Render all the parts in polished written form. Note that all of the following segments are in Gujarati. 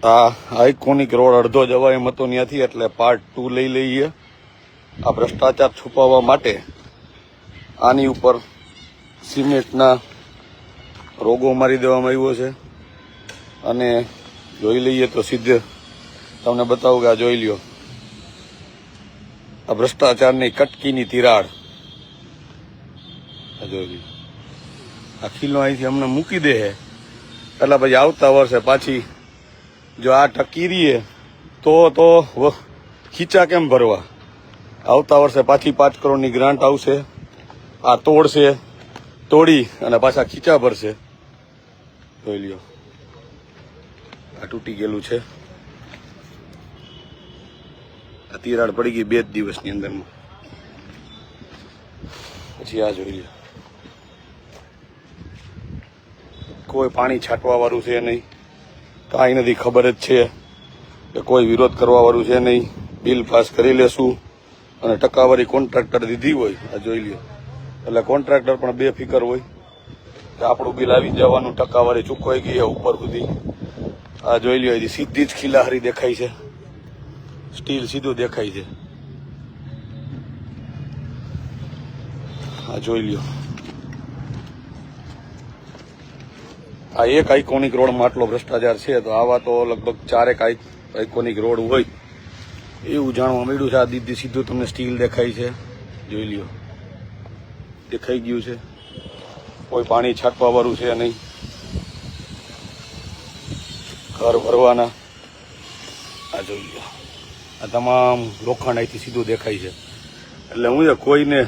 આ આઇકોનિક રોડ અડધો જવાય એમ હતો ત્યાંથી, એટલે પાર્ટ 2 લઈ લઈએ. આ ભ્રષ્ટાચાર છુપાવવા માટે આની ઉપર સિમેન્ટના રોગો મારી દેવામાં આવ્યો છે. અને જોઈ લઈએ તો સીધે તમને બતાવું કે આ જોઈ લ્યો, આ ભ્રષ્ટાચારની કટકીની તિરાડ જોઈ લ્યો. આ ખીલો અહીંથી અમને મૂકી દે એટલે પછી આવતા વર્ષે પાછી જો આ ટકી રહીએ તો ખીચા કેમ ભરવા? આવતા વર્ષે પાછી 5 કરોડની ગ્રાન્ટ આવશે. આ તોડશે, તોડી અને પાછા ખીચા ભરશે. જોઈ લ્યો, આ તૂટી ગયેલું છે. આ તિરાડ પડી ગઈ 2 દિવસની અંદરમાં. પછી આ જોઈ લ્યો, કોઈ પાણી છાંટવા વાળું છે નહીં, કાંઈ નથી. ખબર જ છે કે કોઈ વિરોધ કરવા વાળું છે નહીં. બિલ પાસ કરી લેશું અને ટકાવારી કોન્ટ્રાક્ટર દીધી હોય. આ જોઈ લ્યો, એટલે કોન્ટ્રાક્ટર પણ બેફિકર હોય કે આપણું બિલ આવી જવાનું, ટકાવારી ચૂકવાઈ ગઈ ઉપર સુધી. આ જોઈ લ્યો, એથી સીધી જ ખીલાહારી દેખાય છે, સ્ટીલ સીધું દેખાય છે. આ જોઈ લ્યો, આ એક આઇકોનિક રોડમાં આટલો ભ્રષ્ટાચાર છે, તો આવા તો લગભગ 4 આઇકોનિક રોડ હોય એવું જાણવા મળ્યું છે. આ દીદી સીધું તમને સ્ટીલ દેખાય છે, જોઈ લ્યો, દેખાઈ ગયું છે. કોઈ પાણી છાંટવા વાળું છે નહીં, ઘર ભરવાના. આ જોઈ લ્યો, આ તમામ લોખંડ અહીંથી સીધું દેખાય છે. એટલે હું છે કોઈને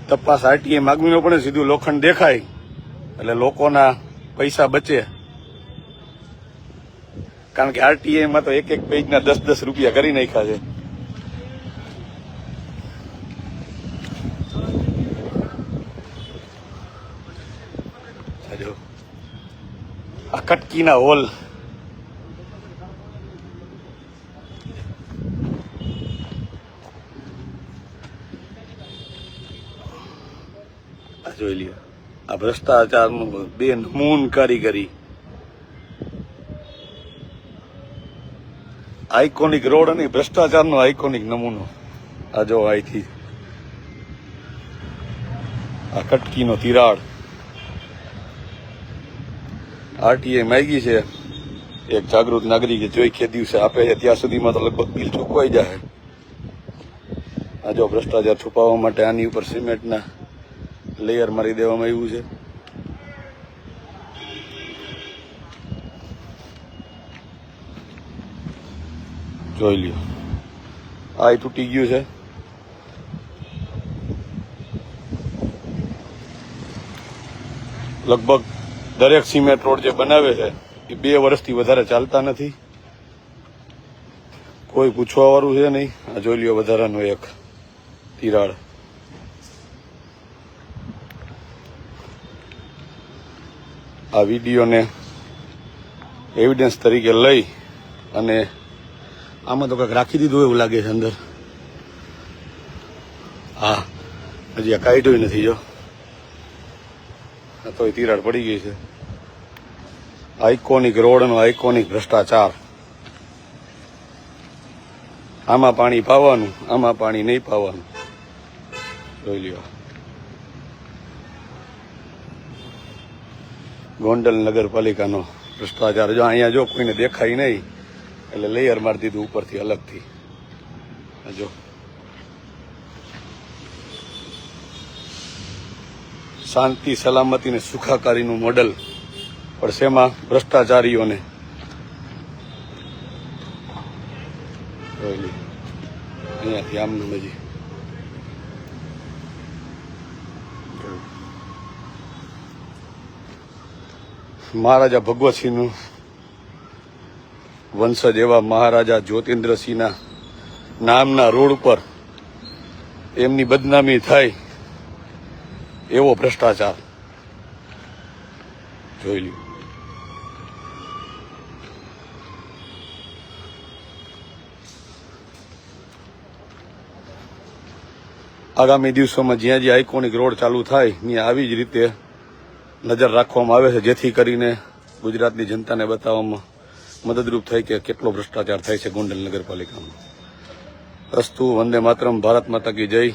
તપાસ આરટીઆઈ માગવી ન પડે, સીધું લોખંડ દેખાય એટલે લોકોના પૈસા બચે. કારણ કે આરટીઆઈમાં તો એક પેજના 10-10 રૂપિયા કરી નાખ્યા છે. આ કટકીના હોલ, આ જોઈ લ્યો, આ ભ્રષ્ટાચારનું બેનમૂન કારીગરી. આઇકોનિક રોડ અને ભ્રષ્ટાચારનો આઇકોનિક નમૂનો. આ જો અહીંથી આ કટકીનો તિરાડ. આરટીઆઈ માગી છે, એક જાગૃત નાગરિકે જોઈ કે દિવસે આપે છે ત્યાં સુધીમાં તો લગભગ બિલ ચૂકવાઈ જાય. આ જો ભ્રષ્ટાચાર છુપાવવા માટે આની ઉપર સિમેન્ટના લેયર મારી દેવામાં આવ્યું છે. જોઈ લ્યો, આ તૂટી ગયું છે. લગભગ દરેક સિમેન્ટ રોડ જે બનાવે છે એ 2 વર્ષથી વધારે ચાલતા નથી. કોઈ પૂછવા વાળું છે નહીં. આ જોઈ લ્યો, વધારાનો એક તિરાડ. આ વિડીયોને એવિડન્સ તરીકે લઈ અને આમાં તો કંઈક રાખી દીધું એવું લાગે છે અંદર. હા, હજી આ કાઢ્યું નથી. જો તો એ તિરાડ પડી ગઈ છે. આઇકોનિક રોડનો આઇકોનિક ભ્રષ્ટાચાર. આમાં પાણી પાવાનું, આમાં પાણી નહીં પાવાનું. જોઈ લ્યો, ગોંડલ નગરપાલિકાનો ભ્રષ્ટાચાર. જો અહીંયા જો કોઈને દેખાય નહીં એટલે લેયર મારી દીધું ઉપરથી અલગથી. જો શાંતિ, સલામતી ને સુખાકારીનું મોડલ, પણ શેમાં? ભ્રષ્ટાચારીઓને. અહીંયાથી આમનું હજી મહારાજા ભગવતસિંહનું વંશજ એવા મહારાજા જ્યોતિન્દ્રસિંહના નામના રોડ ઉપર એમની બદનામી થાય એવો ભ્રષ્ટાચાર જોઈ લ્યો. આગામી દિવસોમાં જ્યાં જ્યાં આઇકોનિક રોડ ચાલુ થાય ત્યાં આવી જ રીતે નજર રાખવામાં આવે છે, જેથી કરીને ગુજરાતની જનતાને બતાવવામાં મદદરૂપ થાય કે કેટલો ભ્રષ્ટાચાર થાય છે ગોંડલ નગરપાલિકામાં. અસ્તુ વંદે માતરમ. ભારત માતા કી જય.